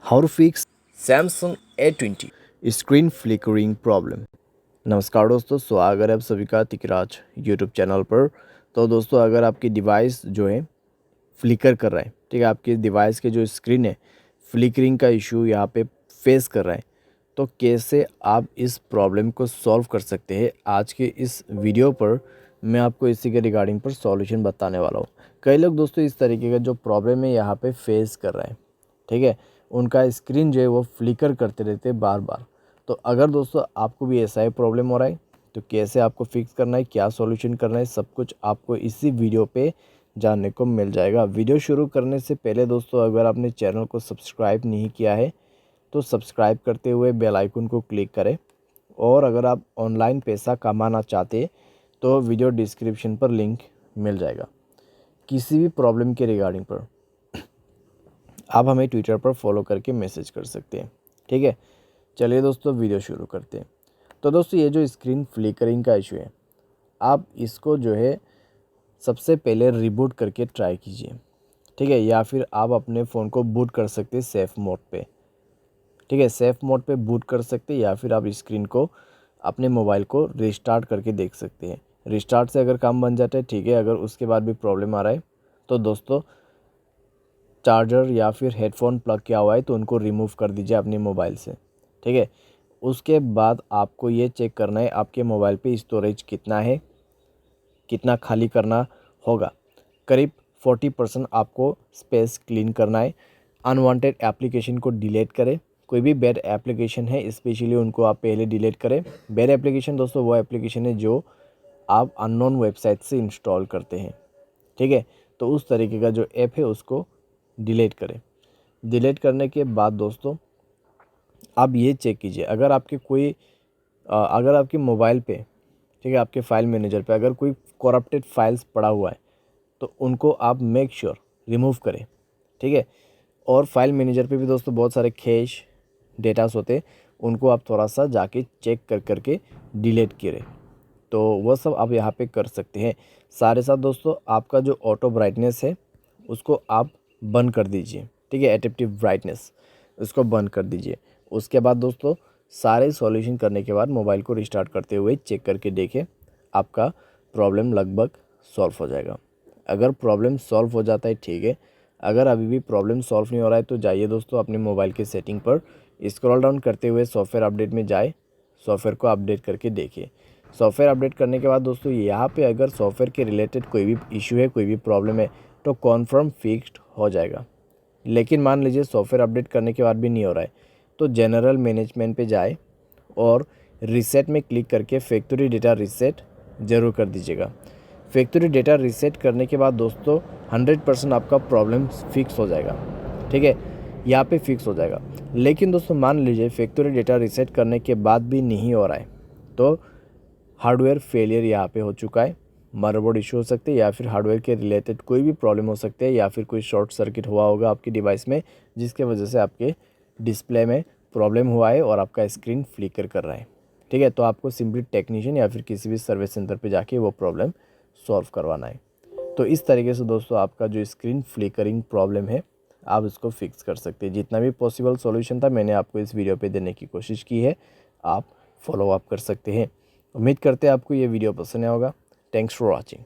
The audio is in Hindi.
How to fix Samsung A20। Screen flickering problem. नमस्कार दोस्तों, स्वागत है आप सभी का तिकराज यूट्यूब चैनल पर। तो दोस्तों, अगर आपकी डिवाइस जो है फ्लिकर कर रहा है, ठीक है, आपकी डिवाइस के जो स्क्रीन है फ्लिकरिंग का इशू यहाँ पे फेस कर रहा है, तो कैसे आप इस प्रॉब्लम को सॉल्व कर सकते हैं, आज के इस वीडियो पर मैं आपको इसी के रिगार्डिंग पर सॉल्यूशन बताने वाला हूँ। कई लोग दोस्तों इस तरीके का जो प्रॉब्लम है यहाँ पे फेस कर रहे हैं, ठीक है, उनका स्क्रीन जो है वो फ्लिकर करते रहते हैं बार बार। तो अगर दोस्तों आपको भी ऐसा ही प्रॉब्लम हो रहा है, तो कैसे आपको फिक्स करना है, क्या सॉल्यूशन करना है, सब कुछ आपको इसी वीडियो पे जानने को मिल जाएगा। वीडियो शुरू करने से पहले दोस्तों, अगर आपने चैनल को सब्सक्राइब नहीं किया है तो सब्सक्राइब करते हुए बेल आइकन को क्लिक करें। और अगर आप ऑनलाइन पैसा कमाना चाहते तो वीडियो डिस्क्रिप्शन पर लिंक मिल जाएगा। किसी भी प्रॉब्लम के रिगार्डिंग पर आप हमें ट्विटर पर फॉलो करके मैसेज कर सकते हैं, ठीक है। चलिए दोस्तों, वीडियो शुरू करते हैं। तो दोस्तों, ये जो स्क्रीन फ्लिकरिंग का इशू है, आप इसको जो है सबसे पहले रिबूट करके ट्राई कीजिए, ठीक है, या फिर आप अपने फ़ोन को बूट कर सकते हैं सेफ़ मोड पे, ठीक है, सेफ़ मोड पे बूट कर सकते हैं, या फिर आप स्क्रीन को अपने मोबाइल को रिस्टार्ट करके देख सकते हैं। रिस्टार्ट से अगर काम बन जाता है, ठीक है, अगर उसके बाद भी प्रॉब्लम आ रहा है तो दोस्तों चार्जर या फिर हेडफोन प्लग किया हुआ है तो उनको रिमूव कर दीजिए अपने मोबाइल से, ठीक है। उसके बाद आपको ये चेक करना है आपके मोबाइल पे स्टोरेज कितना है, कितना खाली करना होगा। करीब 40% आपको स्पेस क्लीन करना है। अनवांटेड एप्लीकेशन को डिलीट करें। कोई भी बैड एप्लीकेशन है स्पेशली उनको आप पहले डिलीट करें। बैड एप्लीकेशन दोस्तों वो एप्लीकेशन है जो आप अननोन वेबसाइट से इंस्टॉल करते हैं, ठीक है। तो उस तरीके का जो ऐप है उसको डिलीट करें। डिलीट करने के बाद दोस्तों आप ये चेक कीजिए, अगर आपके कोई अगर आपके मोबाइल पे, ठीक है, आपके फाइल मैनेजर पे अगर कोई करप्टेड फाइल्स पड़ा हुआ है तो उनको आप मेक श्योर रिमूव करें, ठीक है। और फाइल मैनेजर पे भी दोस्तों बहुत सारे कैश डेटास होते हैं, उनको आप थोड़ा सा जाके चेक कर करके डिलीट करें। तो वह सब आप यहाँ पे कर सकते हैं। सारे साथ दोस्तों आपका जो ऑटो ब्राइटनेस है उसको आप बंद कर दीजिए, ठीक है, एडेप्टिव ब्राइटनेस उसको बंद कर दीजिए। उसके बाद दोस्तों सारे सॉल्यूशन करने के बाद मोबाइल को रिस्टार्ट करते हुए चेक करके देखें, आपका प्रॉब्लम लगभग सॉल्व हो जाएगा। अगर प्रॉब्लम सॉल्व हो जाता है, ठीक है, अगर अभी भी प्रॉब्लम सॉल्व नहीं हो रहा है तो जाइए दोस्तों अपने मोबाइल के सेटिंग पर स्क्रॉल डाउन करते हुए सॉफ्टवेयर अपडेट में जाए, सॉफ्टवेयर को अपडेट करके देखिए। सॉफ्टवेयर अपडेट करने के बाद दोस्तों यहाँ पे अगर सॉफ्टवेयर के रिलेटेड कोई भी इशू है, कोई भी प्रॉब्लम है तो कॉन्फर्म फिक्स्ड हो जाएगा। लेकिन मान लीजिए सॉफ्टवेयर अपडेट करने के बाद भी नहीं हो रहा है तो जनरल मैनेजमेंट पे जाए और रीसेट में क्लिक करके फैक्ट्री डेटा रीसेट ज़रूर कर दीजिएगा। फैक्ट्री डेटा रीसेट करने के बाद दोस्तों 100% आपका प्रॉब्लम फिक्स हो जाएगा, ठीक है, यहाँ पे फिक्स हो जाएगा। लेकिन दोस्तों मान लीजिए फैक्ट्री डेटा रीसेट करने के बाद भी नहीं हो रहा है तो हार्डवेयर फेलियर यहाँ पे हो चुका है। मदरबोर्ड इशू हो सकते हैं या फिर हार्डवेयर के रिलेटेड कोई भी प्रॉब्लम हो सकते हैं, या फिर कोई शॉर्ट सर्किट हुआ होगा आपकी डिवाइस में जिसके वजह से आपके डिस्प्ले में प्रॉब्लम हुआ है और आपका स्क्रीन फ्लिकर कर रहा है, ठीक है। तो आपको सिंपली टेक्नीशियन या फिर किसी भी सर्विस सेंटर पे जाके वो प्रॉब्लम सॉल्व करवाना है। तो इस तरीके से दोस्तों आपका जो स्क्रीन फ्लिकरिंग प्रॉब्लम है आप इसको फिक्स कर सकते हैं। जितना भी पॉसिबल सॉल्यूशन था मैंने आपको इस वीडियो पे देने की कोशिश की है, आप फॉलो अप कर सकते हैं। उम्मीद करते हैं आपको ये वीडियो पसंद आया होगा। Thanks for watching.